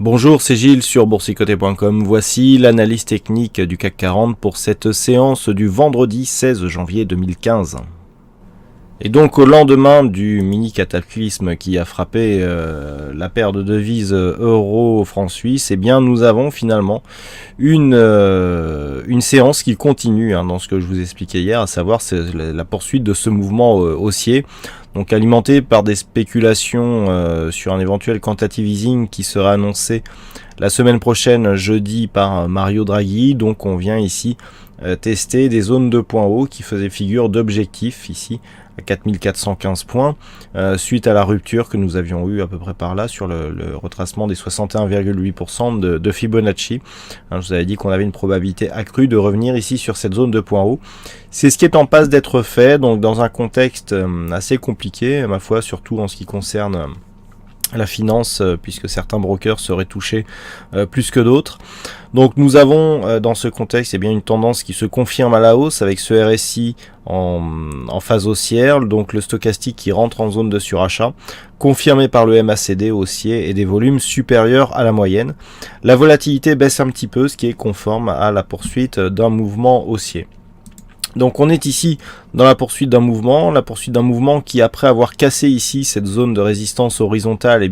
Bonjour, c'est Gilles sur boursicoté.com. Voici l'analyse technique du CAC 40 pour cette séance du vendredi 16 janvier 2015. Et donc au lendemain du mini cataclysme qui a frappé la paire de devises euro-franc suisse, eh bien nous avons finalement une séance qui continue dans ce que je vous expliquais hier, à savoir c'est la poursuite de ce mouvement haussier, donc alimenté par des spéculations sur un éventuel quantitative easing qui sera annoncé la semaine prochaine jeudi par Mario Draghi. Donc on vient ici tester des zones de points hauts qui faisaient figure d'objectifs ici à 4415 points, suite à la rupture que nous avions eue à peu près par là sur le retracement des 61,8% de Fibonacci. Je vous avais dit qu'on avait une probabilité accrue de revenir ici sur cette zone de points hauts. C'est ce qui est en passe d'être fait, donc dans un contexte assez compliqué, à ma foi, surtout en ce qui concerne la finance, puisque certains brokers seraient touchés plus que d'autres. Donc nous avons dans ce contexte une tendance qui se confirme à la hausse avec ce RSI en phase haussière, donc le stochastique qui rentre en zone de surachat, confirmé par le MACD haussier et des volumes supérieurs à la moyenne. La volatilité baisse un petit peu, ce qui est conforme à la poursuite d'un mouvement haussier. Donc on est ici dans la poursuite d'un mouvement qui, après avoir cassé ici cette zone de résistance horizontale,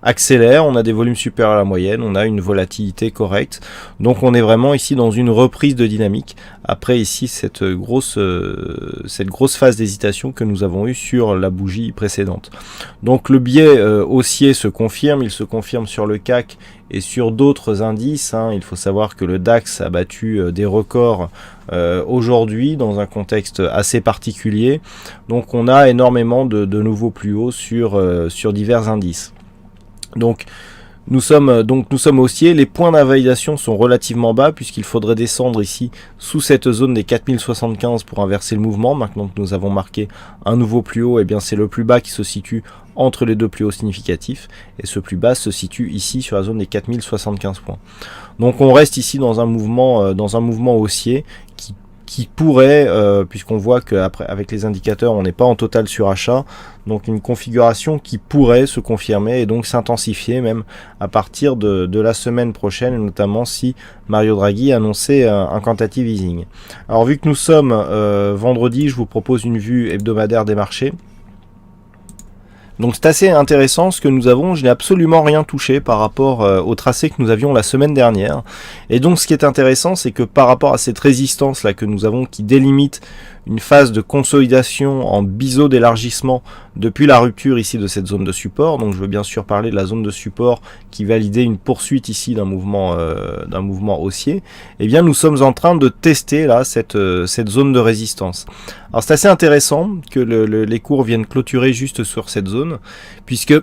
accélère. On a des volumes supérieurs à la moyenne, on a une volatilité correcte. Donc on est vraiment ici dans une reprise de dynamique après ici cette grosse phase d'hésitation que nous avons eue sur la bougie précédente. Donc le biais haussier se confirme, il se confirme sur le CAC et sur d'autres indices. Il faut savoir que le DAX a battu des records aujourd'hui dans un contexte assez particulier. Donc on a énormément de nouveaux plus hauts sur divers indices. Donc nous sommes haussiers. Les points d'invalidation sont relativement bas puisqu'il faudrait descendre ici sous cette zone des 4075 pour inverser le mouvement. Maintenant que nous avons marqué un nouveau plus haut, c'est le plus bas qui se situe entre les deux plus hauts significatifs, et ce plus bas se situe ici sur la zone des 4075 points. Donc on reste ici dans un mouvement haussier qui pourrait, puisqu'on voit qu'avec les indicateurs on n'est pas en total surachat, donc une configuration qui pourrait se confirmer et donc s'intensifier même à partir de la semaine prochaine, notamment si Mario Draghi annonçait un quantitative easing. Alors vu que nous sommes vendredi, je vous propose une vue hebdomadaire des marchés. Donc c'est assez intéressant ce que nous avons, je n'ai absolument rien touché par rapport au tracé que nous avions la semaine dernière. Et donc ce qui est intéressant, c'est que par rapport à cette résistance là que nous avons qui délimite une phase de consolidation en biseau d'élargissement depuis la rupture ici de cette zone de support, donc je veux bien sûr parler de la zone de support qui validait une poursuite ici d'un mouvement haussier, nous sommes en train de tester là cette zone de résistance. Alors c'est assez intéressant que les cours viennent clôturer juste sur cette zone, puisque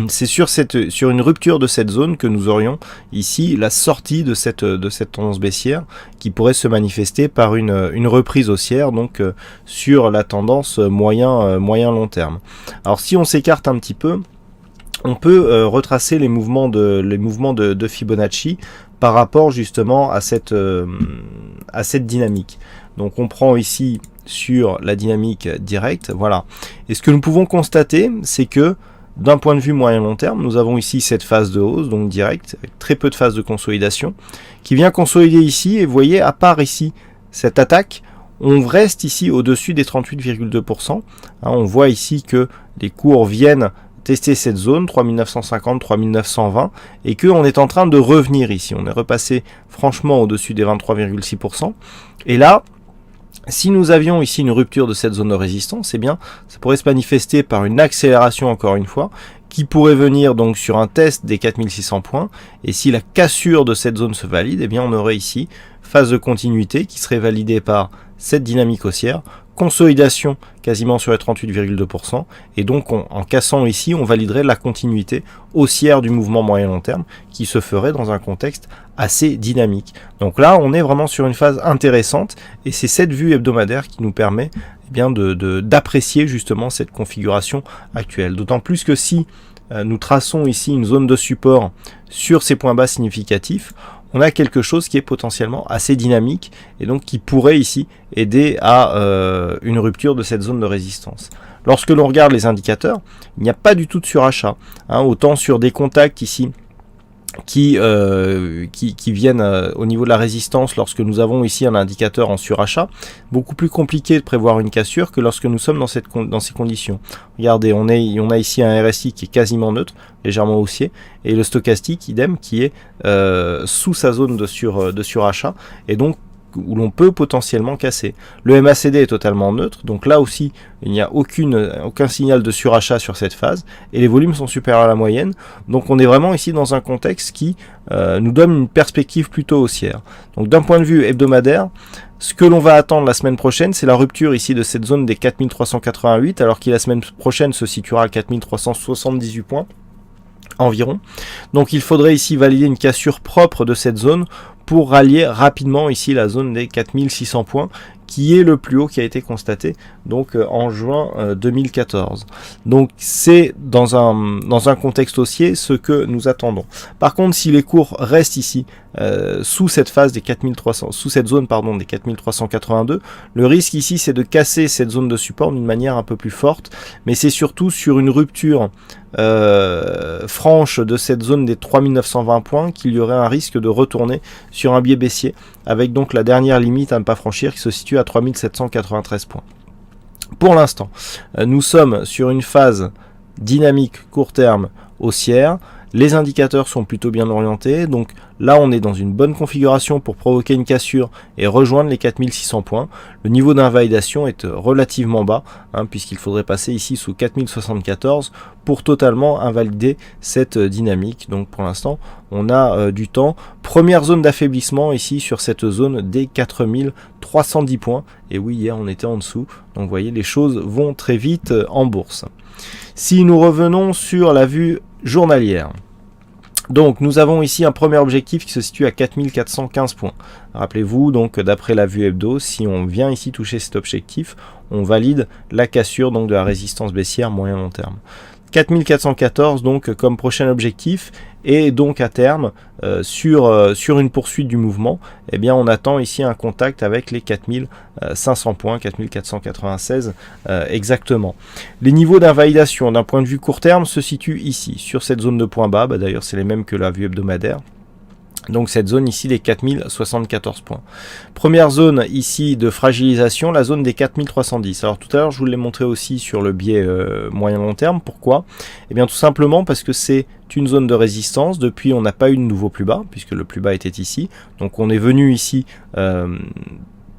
c'est sur une rupture de cette zone que nous aurions ici la sortie de cette tendance baissière qui pourrait se manifester par une reprise haussière, donc sur la tendance moyen-long terme. Alors si on s'écarte un petit peu, on peut retracer les mouvements de Fibonacci par rapport justement à cette dynamique. Donc on prend ici sur la dynamique directe, voilà. Et ce que nous pouvons constater, c'est que d'un point de vue moyen-long terme, nous avons ici cette phase de hausse, donc directe, avec très peu de phase de consolidation, qui vient consolider ici, et vous voyez, à part ici, cette attaque, on reste ici au-dessus des 38,2%. On voit ici que les cours viennent tester cette zone, 3950, 3920, et qu'on est en train de revenir ici. On est repassé franchement au-dessus des 23,6%. Et là, si nous avions ici une rupture de cette zone de résistance, ça pourrait se manifester par une accélération encore une fois, qui pourrait venir donc sur un test des 4600 points, et si la cassure de cette zone se valide, on aurait ici phase de continuité qui serait validée par cette dynamique haussière, consolidation quasiment sur les 38,2%, et donc en cassant ici, on validerait la continuité haussière du mouvement moyen-long terme qui se ferait dans un contexte assez dynamique. Donc là, on est vraiment sur une phase intéressante, et c'est cette vue hebdomadaire qui nous permet d'apprécier justement cette configuration actuelle. D'autant plus que si nous traçons ici une zone de support sur ces points bas significatifs, on a quelque chose qui est potentiellement assez dynamique et donc qui pourrait ici aider à une rupture de cette zone de résistance. Lorsque l'on regarde les indicateurs, il n'y a pas du tout de surachat. Autant sur des contacts ici qui viennent au niveau de la résistance lorsque nous avons ici un indicateur en surachat. Beaucoup plus compliqué de prévoir une cassure que lorsque nous sommes dans ces conditions. Regardez, on a ici un RSI qui est quasiment neutre, légèrement haussier, et le stochastique, idem, qui est sous sa zone de surachat, et donc où l'on peut potentiellement casser. Le MACD est totalement neutre, donc là aussi il n'y a aucun signal de surachat sur cette phase, et les volumes sont supérieurs à la moyenne, donc on est vraiment ici dans un contexte qui nous donne une perspective plutôt haussière. Donc d'un point de vue hebdomadaire, ce que l'on va attendre la semaine prochaine, c'est la rupture ici de cette zone des 4388, alors qui la semaine prochaine se situera à 4378 points environ. Donc il faudrait ici valider une cassure propre de cette zone pour rallier rapidement ici la zone des 4600 points, qui est le plus haut qui a été constaté donc en juin 2014. Donc c'est dans un contexte haussier ce que nous attendons. Par contre, si les cours restent ici sous cette phase des 4300, sous cette zone pardon des 4382, le risque ici c'est de casser cette zone de support d'une manière un peu plus forte, mais c'est surtout sur une rupture franche de cette zone des 3920 points qu'il y aurait un risque de retourner sur un biais baissier, avec donc la dernière limite à ne pas franchir qui se situe à 3793 points. Pour l'instant, nous sommes sur une phase dynamique court terme haussière. Les indicateurs sont plutôt bien orientés, donc là on est dans une bonne configuration pour provoquer une cassure et rejoindre les 4600 points. Le niveau d'invalidation est relativement bas, puisqu'il faudrait passer ici sous 4074 pour totalement invalider cette dynamique. Donc pour l'instant on a du temps. Première zone d'affaiblissement ici sur cette zone des 4310 points, et oui, hier on était en dessous, donc vous voyez, les choses vont très vite en bourse. Si nous revenons sur la vue journalière, donc nous avons ici un premier objectif qui se situe à 4415 points. Rappelez-vous, donc d'après la vue hebdo, si on vient ici toucher cet objectif, on valide la cassure donc de la résistance baissière moyen long terme. 4414 donc comme prochain objectif, et donc à terme sur une poursuite du mouvement, eh bien on attend ici un contact avec les 4500 points, 4496 exactement. Les niveaux d'invalidation d'un point de vue court terme se situent ici sur cette zone de points bas, d'ailleurs c'est les mêmes que la vue hebdomadaire. Donc cette zone ici des 4074 points. Première zone ici de fragilisation, la zone des 4310. Alors tout à l'heure je vous l'ai montré aussi sur le biais moyen long terme. Pourquoi? Eh bien tout simplement parce que c'est une zone de résistance. Depuis on n'a pas eu de nouveau plus bas, puisque le plus bas était ici. Donc on est venu ici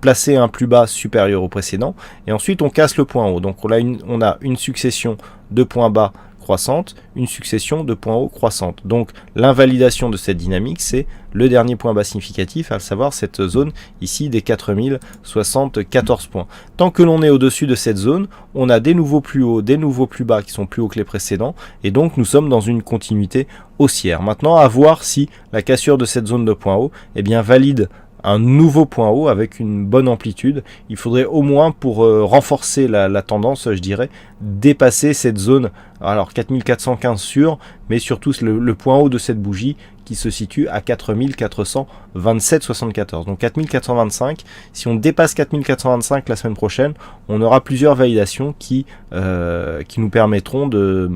placer un plus bas supérieur au précédent, et ensuite on casse le point haut. Donc on a une succession de points bas croissante, une succession de points hauts croissante. Donc l'invalidation de cette dynamique, c'est le dernier point bas significatif, à savoir cette zone ici des 4074 points. Tant que l'on est au-dessus de cette zone, on a des nouveaux plus hauts, des nouveaux plus bas qui sont plus hauts que les précédents, et donc nous sommes dans une continuité haussière. Maintenant, à voir si la cassure de cette zone de points hauts valide un nouveau point haut avec une bonne amplitude. Il faudrait au moins, pour renforcer la tendance, je dirais, dépasser cette zone, alors 4415 sûr, mais surtout le point haut de cette bougie qui se situe à 4427,74. Donc 4425, si on dépasse 4425 la semaine prochaine, on aura plusieurs validations qui nous permettront de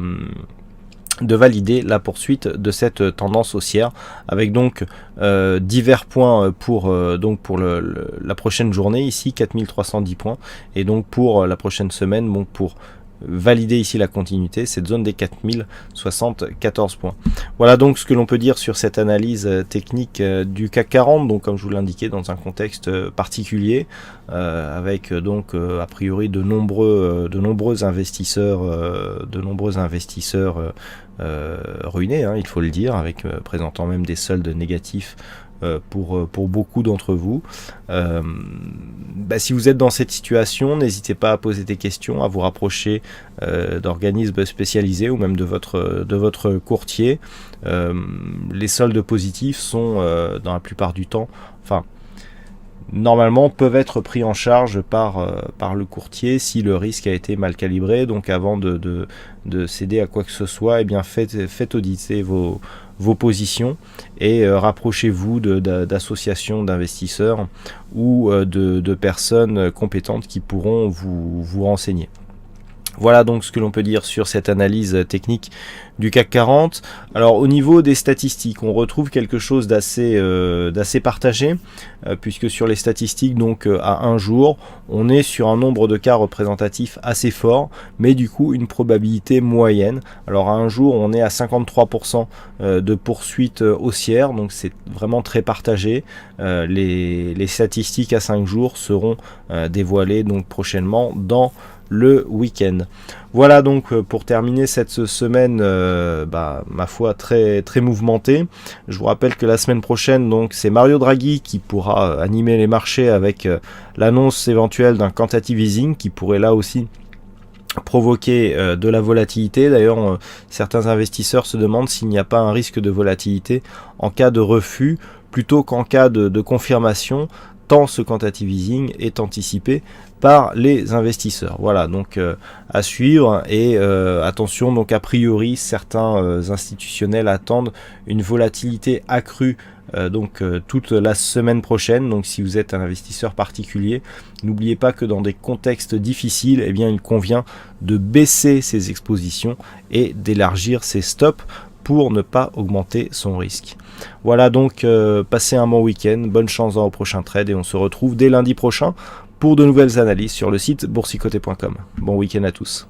valider la poursuite de cette tendance haussière, avec donc divers points pour la prochaine journée ici 4310 points, et donc pour la prochaine semaine, donc pour valider ici la continuité, cette zone des 4074 points. Voilà donc ce que l'on peut dire sur cette analyse technique du CAC 40, donc comme je vous l'indiquais, dans un contexte particulier, avec donc a priori de nombreux investisseurs ruinés, il faut le dire, avec présentant même des soldes négatifs pour beaucoup d'entre vous. Si vous êtes dans cette situation, n'hésitez pas à poser des questions, à vous rapprocher d'organismes spécialisés ou même de votre courtier. Les soldes positifs sont dans la plupart du temps, normalement peuvent être pris en charge par le courtier si le risque a été mal calibré. Donc avant de céder à quoi que ce soit, faites auditer vos positions et rapprochez-vous d'associations d'investisseurs ou de personnes compétentes qui pourront vous renseigner. Voilà donc ce que l'on peut dire sur cette analyse technique du CAC 40. Alors au niveau des statistiques, on retrouve quelque chose d'assez partagé, puisque sur les statistiques, donc à un jour, on est sur un nombre de cas représentatifs assez fort, mais du coup une probabilité moyenne. Alors à un jour, on est à 53% de poursuite haussière, donc c'est vraiment très partagé. Les statistiques à 5 jours seront dévoilées donc prochainement dans le week-end. Voilà donc pour terminer cette semaine, ma foi très très mouvementée. Je vous rappelle que la semaine prochaine, donc c'est Mario Draghi qui pourra animer les marchés avec l'annonce éventuelle d'un quantitative easing qui pourrait là aussi provoquer de la volatilité. D'ailleurs, certains investisseurs se demandent s'il n'y a pas un risque de volatilité en cas de refus plutôt qu'en cas de confirmation, tant ce quantitative easing est anticipé par les investisseurs. Voilà, donc à suivre et attention, donc a priori certains institutionnels attendent une volatilité accrue toute la semaine prochaine. Donc si vous êtes un investisseur particulier, n'oubliez pas que dans des contextes difficiles, eh bien il convient de baisser ses expositions et d'élargir ses stops pour ne pas augmenter son risque. Voilà donc, passez un bon week-end, bonne chance dans vos prochains trades et on se retrouve dès lundi prochain pour de nouvelles analyses sur le site boursicoté.com. Bon week-end à tous.